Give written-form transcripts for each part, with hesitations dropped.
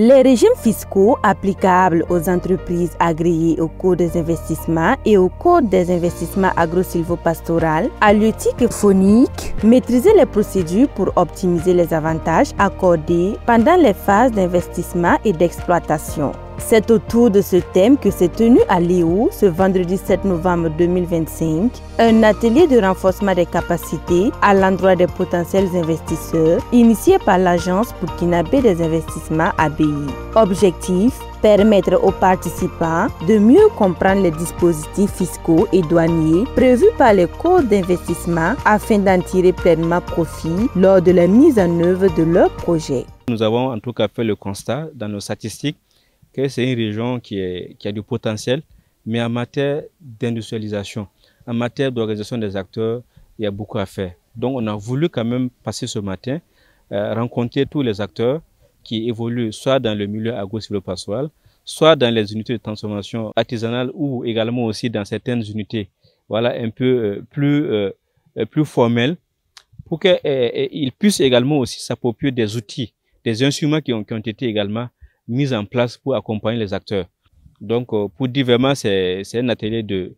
Les régimes fiscaux applicables aux entreprises agréées au Code des investissements et au Code des investissements agro-silvopastoraux, halieutique et phonique, maîtriser les procédures pour optimiser les avantages accordés pendant les phases d'investissement et d'exploitation. C'est autour de ce thème que s'est tenu à Léo, ce vendredi 7 novembre 2025, un atelier de renforcement des capacités à l'endroit des potentiels investisseurs initié par l'Agence burkinabé des investissements ABI. Objectif: permettre aux participants de mieux comprendre les dispositifs fiscaux et douaniers prévus par les codes d'investissement afin d'en tirer pleinement profit lors de la mise en œuvre de leur projet. Nous avons en tout cas fait le constat dans nos statistiques que c'est une région qui a du potentiel, mais en matière d'industrialisation, en matière d'organisation des acteurs, il y a beaucoup à faire. Donc on a voulu quand même passer ce matin, rencontrer tous les acteurs qui évoluent soit dans le milieu agro-silvopastoral, soit dans les unités de transformation artisanale ou également aussi dans certaines unités, voilà, un peu plus formelles, pour qu'ils puissent également aussi s'approprier des outils, des instruments qui ont été également mis en place pour accompagner les acteurs. Donc, pour dire vraiment, c'est un atelier de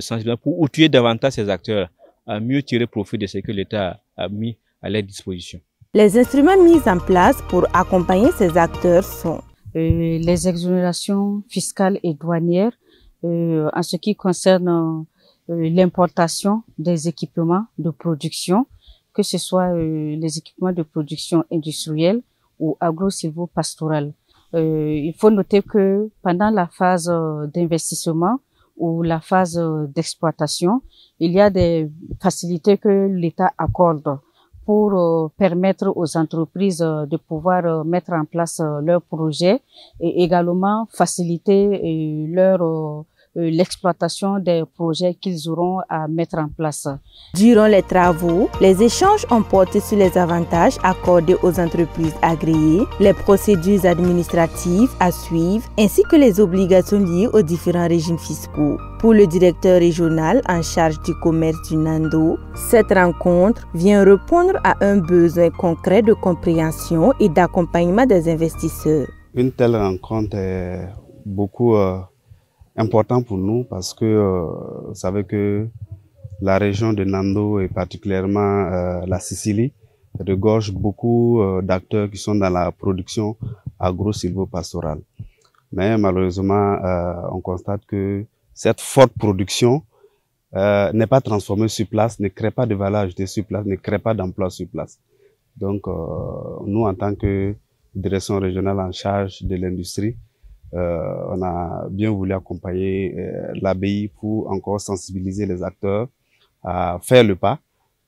sensibilisation pour outiller davantage ces acteurs à mieux tirer profit de ce que l'État a mis à leur disposition. Les instruments mis en place pour accompagner ces acteurs sont les exonérations fiscales et douanières en ce qui concerne l'importation des équipements de production, que ce soit les équipements de production industrielle ou agro-silvopastorale. Il faut noter que pendant la phase d'investissement ou la phase d'exploitation, il y a des facilités que l'État accorde pour permettre aux entreprises de pouvoir mettre en place leurs projets et également faciliter l'exploitation des projets qu'ils auront à mettre en place. Durant les travaux, les échanges ont porté sur les avantages accordés aux entreprises agréées, les procédures administratives à suivre, ainsi que les obligations liées aux différents régimes fiscaux. Pour le directeur régional en charge du commerce du Nando, cette rencontre vient répondre à un besoin concret de compréhension et d'accompagnement des investisseurs. Une telle rencontre est beaucoup important pour nous parce que vous savez que la région de Nando et particulièrement la Sicile regorge beaucoup d'acteurs qui sont dans la production agro-silvopastorale. Mais malheureusement, on constate que cette forte production n'est pas transformée sur place, ne crée pas de valeur ajoutée sur place, ne crée pas d'emploi sur place. Donc, nous, en tant que direction régionale en charge de l'industrie, on a bien voulu accompagner l'ABI pour encore sensibiliser les acteurs à faire le pas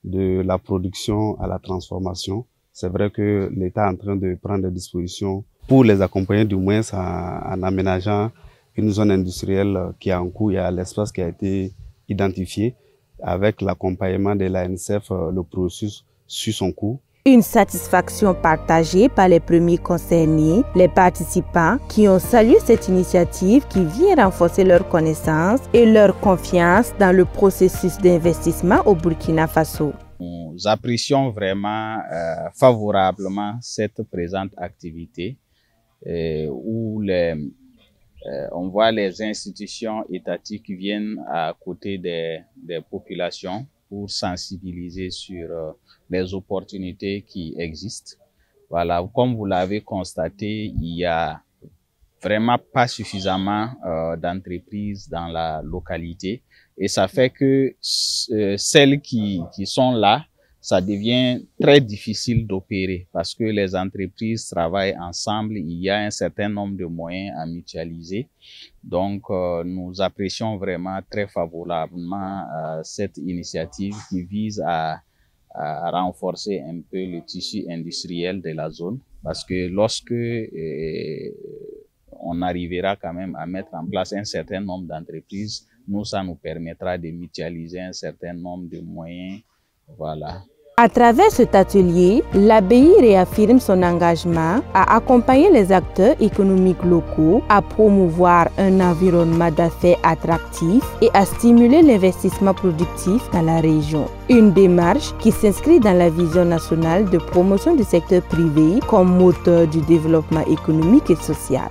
de la production à la transformation. C'est vrai que l'État est en train de prendre des dispositions pour les accompagner du moins en aménageant une zone industrielle qui est en cours. Il y a l'espace qui a été identifié avec l'accompagnement de l'ANSF, le processus suit son cours. Une satisfaction partagée par les premiers concernés, les participants qui ont salué cette initiative qui vient renforcer leur connaissance et leur confiance dans le processus d'investissement au Burkina Faso. Nous apprécions vraiment favorablement cette présente activité où on voit les institutions étatiques qui viennent à côté des populations pour sensibiliser sur les opportunités qui existent. Voilà, comme vous l'avez constaté, il y a vraiment pas suffisamment d'entreprises dans la localité et ça fait que celles qui sont là, ça devient très difficile d'opérer parce que les entreprises travaillent ensemble, il y a un certain nombre de moyens à mutualiser. Donc, nous apprécions vraiment très favorablement cette initiative qui vise à renforcer un peu le tissu industriel de la zone parce que lorsque on arrivera quand même à mettre en place un certain nombre d'entreprises, ça nous permettra de mutualiser un certain nombre de moyens. Voilà. À travers cet atelier, l'ABI réaffirme son engagement à accompagner les acteurs économiques locaux, à promouvoir un environnement d'affaires attractif et à stimuler l'investissement productif dans la région. Une démarche qui s'inscrit dans la vision nationale de promotion du secteur privé comme moteur du développement économique et social.